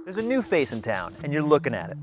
There's a new face in town, and you're looking at it.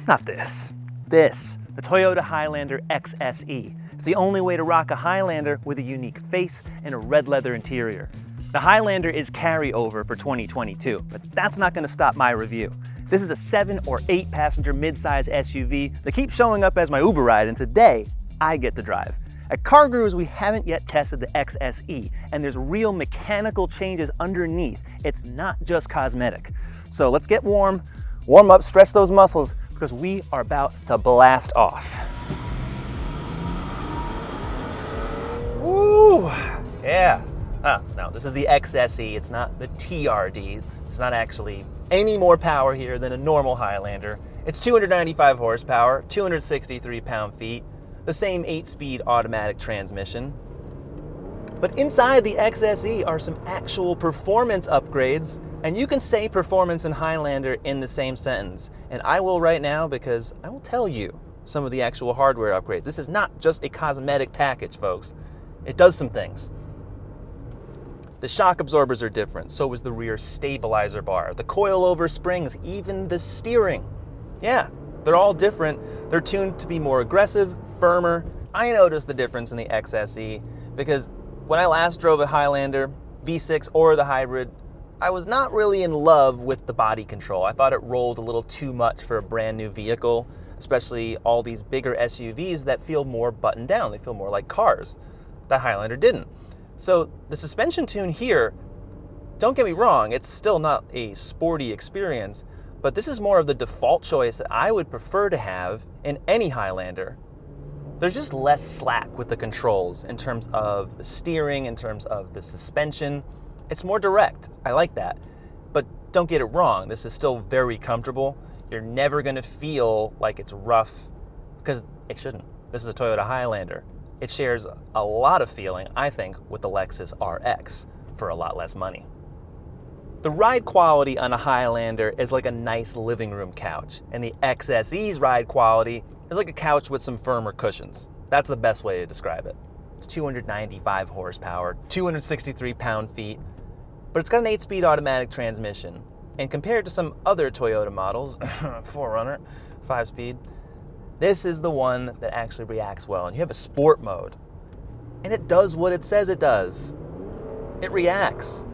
Not this. This. The Toyota Highlander XSE. It's the only way to rock a Highlander with a unique face and a red leather interior. The Highlander is carryover for 2022, but that's not going to stop my review. This is a 7 or 8 passenger midsize SUV that keeps showing up as my Uber ride, and today I get to drive. At CarGurus, we haven't yet tested the XSE, and there's real mechanical changes underneath. It's not just cosmetic. So let's get warm up, stretch those muscles, because we are about to blast off. Woo! Yeah. No, this is the XSE. It's not the TRD. There's not actually any more power here than a normal Highlander. It's 295 horsepower, 263 pound-feet, the same 8-speed automatic transmission. But inside the XSE are some actual performance upgrades, and you can say performance and Highlander in the same sentence. And I will right now, because I will tell you some of the actual hardware upgrades. This is not just a cosmetic package, folks. It does some things. The shock absorbers are different, so is the rear stabilizer bar, the coilover springs, even the steering. Yeah, they're all different. They're tuned to be more aggressive, firmer. I noticed the difference in the XSE because when I last drove a Highlander, V6 or the hybrid, I was not really in love with the body control. I thought it rolled a little too much for a brand new vehicle, especially all these bigger SUVs that feel more buttoned down. They feel more like cars. The Highlander didn't. So the suspension tune here, don't get me wrong, it's still not a sporty experience, but this is more of the default choice that I would prefer to have in any Highlander. There's just less slack with the controls in terms of the steering, in terms of the suspension. It's more direct. I like that. But don't get it wrong, this is still very comfortable. You're never going to feel like it's rough, because it shouldn't. This is a Toyota Highlander. It shares a lot of feeling, I think, with the Lexus RX for a lot less money. The ride quality on a Highlander is like a nice living room couch, and the XSE's ride quality is like a couch with some firmer cushions. That's the best way to describe it. It's 295 horsepower, 263 pound-feet, but it's got an 8-speed automatic transmission. And compared to some other Toyota models, 4Runner, 5-speed, this is the one that actually reacts well. And you have a sport mode, and it does what it says it does. It reacts.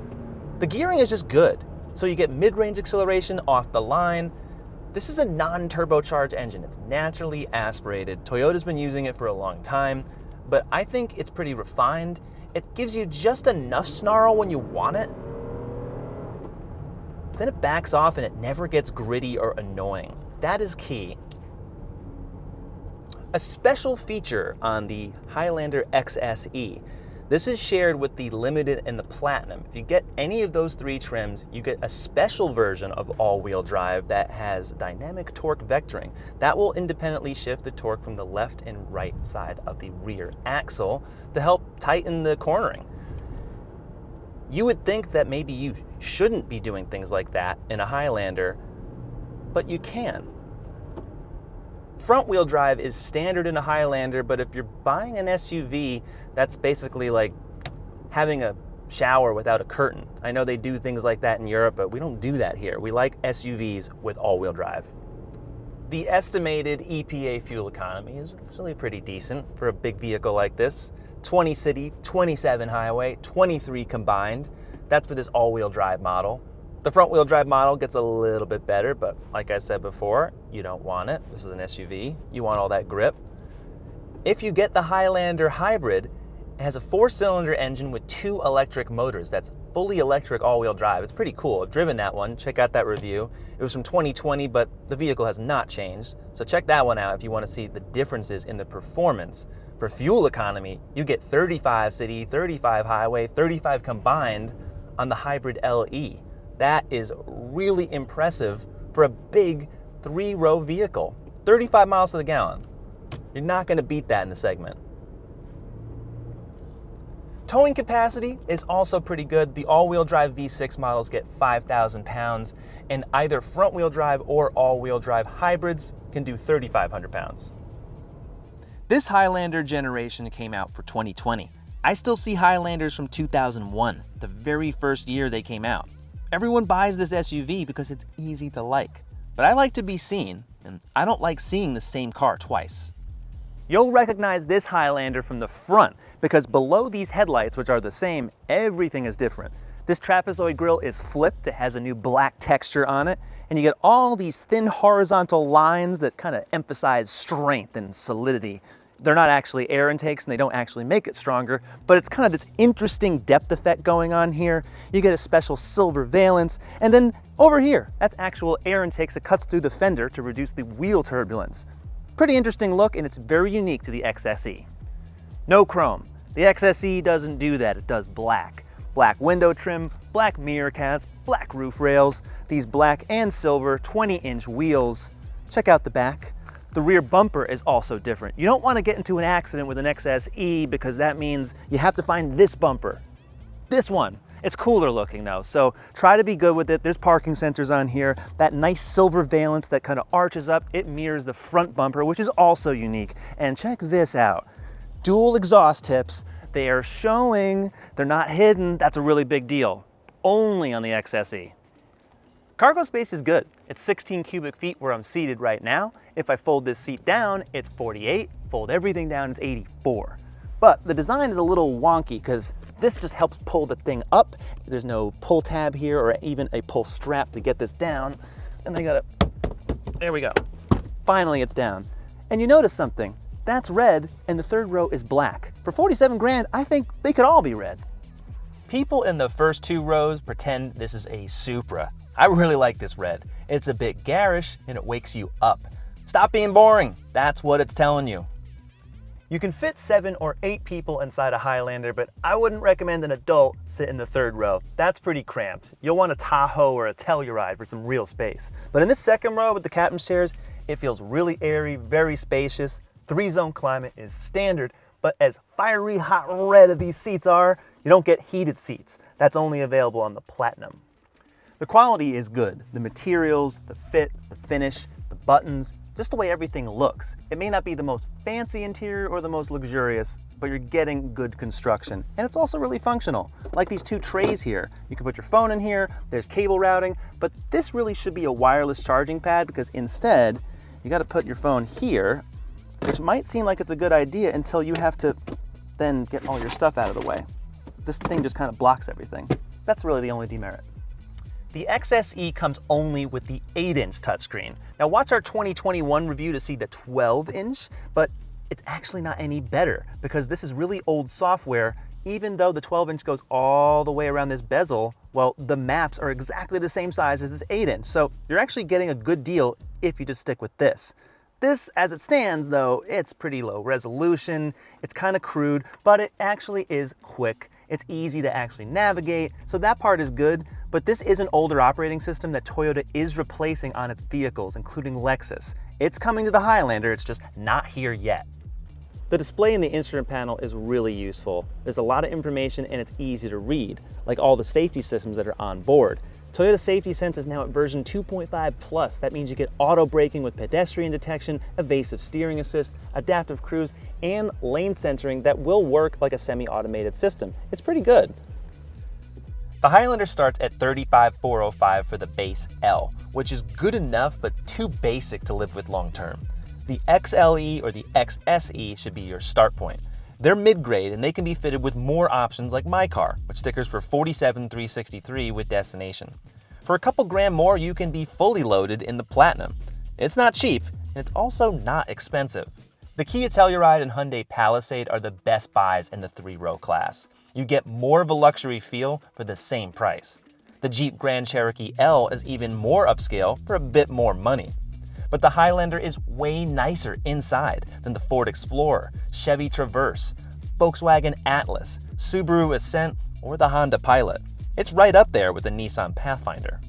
The gearing is just good. So you get mid-range acceleration off the line. This is a non-turbocharged engine. It's naturally aspirated. Toyota's been using it for a long time, but I think it's pretty refined. It gives you just enough snarl when you want it. Then it backs off and it never gets gritty or annoying. That is key. A special feature on the Highlander XSE. This is shared with the Limited and the Platinum. If you get any of those 3 trims, you get a special version of all-wheel drive that has dynamic torque vectoring. That will independently shift the torque from the left and right side of the rear axle to help tighten the cornering. You would think that maybe you shouldn't be doing things like that in a Highlander, but you can. Front-wheel drive is standard in a Highlander, but if you're buying an SUV, that's basically like having a shower without a curtain. I know they do things like that in Europe, but we don't do that here. We like SUVs with all-wheel drive. The estimated EPA fuel economy is actually pretty decent for a big vehicle like this. 20 city, 27 highway, 23 combined. That's for this all-wheel drive model. The front-wheel drive model gets a little bit better, but like I said before, you don't want it. This is an SUV. You want all that grip. If you get the Highlander hybrid, it has a 4-cylinder engine with 2 electric motors. That's fully electric all-wheel drive. It's pretty cool. I've driven that one. Check out that review. It was from 2020, but the vehicle has not changed. So check that one out if you want to see the differences in the performance. For fuel economy, you get 35 city, 35 highway, 35 combined on the hybrid LE. That is really impressive for a big 3-row vehicle. 35 miles to the gallon. You're not going to beat that in the segment. Towing capacity is also pretty good. The all-wheel drive V6 models get 5,000 pounds, and either front-wheel drive or all-wheel drive hybrids can do 3,500 pounds. This Highlander generation came out for 2020. I still see Highlanders from 2001, the very first year they came out. Everyone buys this SUV because it's easy to like. But I like to be seen, and I don't like seeing the same car twice. You'll recognize this Highlander from the front because below these headlights, which are the same, everything is different. This trapezoid grille is flipped, it has a new black texture on it, and you get all these thin horizontal lines that kind of emphasize strength and solidity. They're not actually air intakes and they don't actually make it stronger, but it's kind of this interesting depth effect going on here. You get a special silver valence, and then over here, that's actual air intakes that cuts through the fender to reduce the wheel turbulence. Pretty interesting look, and it's very unique to the XSE. No chrome. The XSE doesn't do that, it does black. Black window trim, black mirror caps, black roof rails, these black and silver 20-inch wheels. Check out the back. The rear bumper is also different. You don't want to get into an accident with an XSE because that means you have to find this bumper. This one. It's cooler looking though, so try to be good with it. There's parking sensors on here. That nice silver valence that kind of arches up, it mirrors the front bumper, which is also unique. And check this out. Dual exhaust tips. They are showing, they're not hidden. That's a really big deal. Only on the XSE. Cargo space is good. It's 16 cubic feet where I'm seated right now. If I fold this seat down, it's 48. Fold everything down, it's 84. But the design is a little wonky because this just helps pull the thing up. There's no pull tab here or even a pull strap to get this down. And they gotta, there we go. Finally it's down. And you notice something. That's red and the third row is black. For 47 grand, I think they could all be red. People in the first two rows pretend this is a Supra. I really like this red. It's a bit garish and it wakes you up. Stop being boring. That's what it's telling you. You can fit 7 or 8 people inside a Highlander, but I wouldn't recommend an adult sit in the third row. That's pretty cramped. You'll want a Tahoe or a Telluride for some real space. But in this second row with the captain's chairs, it feels really airy, very spacious. 3-zone climate is standard, but as fiery hot red as these seats are, you don't get heated seats. That's only available on the Platinum. The quality is good. The materials, the fit, the finish, the buttons, just the way everything looks. It may not be the most fancy interior or the most luxurious, but you're getting good construction. And it's also really functional. Like these 2 trays here. You can put your phone in here, there's cable routing, but this really should be a wireless charging pad because instead, you gotta put your phone here, which might seem like it's a good idea until you have to then get all your stuff out of the way. This thing just kind of blocks everything. That's really the only demerit. The XSE comes only with the 8-inch touchscreen. Now watch our 2021 review to see the 12-inch, but it's actually not any better because this is really old software. Even though the 12-inch goes all the way around this bezel, well, the maps are exactly the same size as this 8-inch. So you're actually getting a good deal if you just stick with this. This, as it stands though, it's pretty low resolution, it's kind of crude, but it actually is quick. It's easy to actually navigate, so that part is good, but this is an older operating system that Toyota is replacing on its vehicles, including Lexus. It's coming to the Highlander, it's just not here yet. The display in the instrument panel is really useful. There's a lot of information and it's easy to read, like all the safety systems that are on board. Toyota Safety Sense is now at version 2.5 plus. That means you get auto braking with pedestrian detection, evasive steering assist, adaptive cruise, and lane centering that will work like a semi-automated system. It's pretty good. The Highlander starts at $35,405 for the base L, which is good enough but too basic to live with long term. The XLE or the XSE should be your start point. They're mid-grade and they can be fitted with more options like my car, which stickers for $47,363 with destination. For a couple grand more, you can be fully loaded in the Platinum. It's not cheap, and it's also not expensive. The Kia Telluride and Hyundai Palisade are the best buys in the 3-row class. You get more of a luxury feel for the same price. The Jeep Grand Cherokee L is even more upscale for a bit more money. But the Highlander is way nicer inside than the Ford Explorer, Chevy Traverse, Volkswagen Atlas, Subaru Ascent, or the Honda Pilot. It's right up there with the Nissan Pathfinder.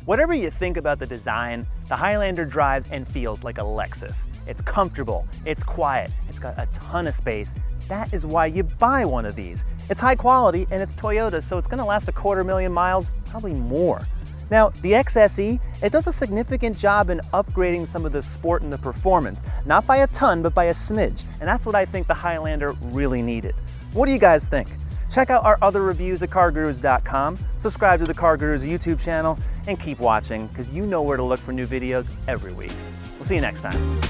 Whatever you think about the design, the Highlander drives and feels like a Lexus. It's comfortable, it's quiet, it's got a ton of space. That is why you buy one of these. It's high quality and it's Toyota, so it's gonna last 250,000 miles, probably more. Now, the XSE, it does a significant job in upgrading some of the sport and the performance. Not by a ton, but by a smidge. And that's what I think the Highlander really needed. What do you guys think? Check Check out our other reviews at CarGurus.com, subscribe to the CarGurus YouTube channel, and keep watching because you know where to look for new videos every week. We'll see you next time.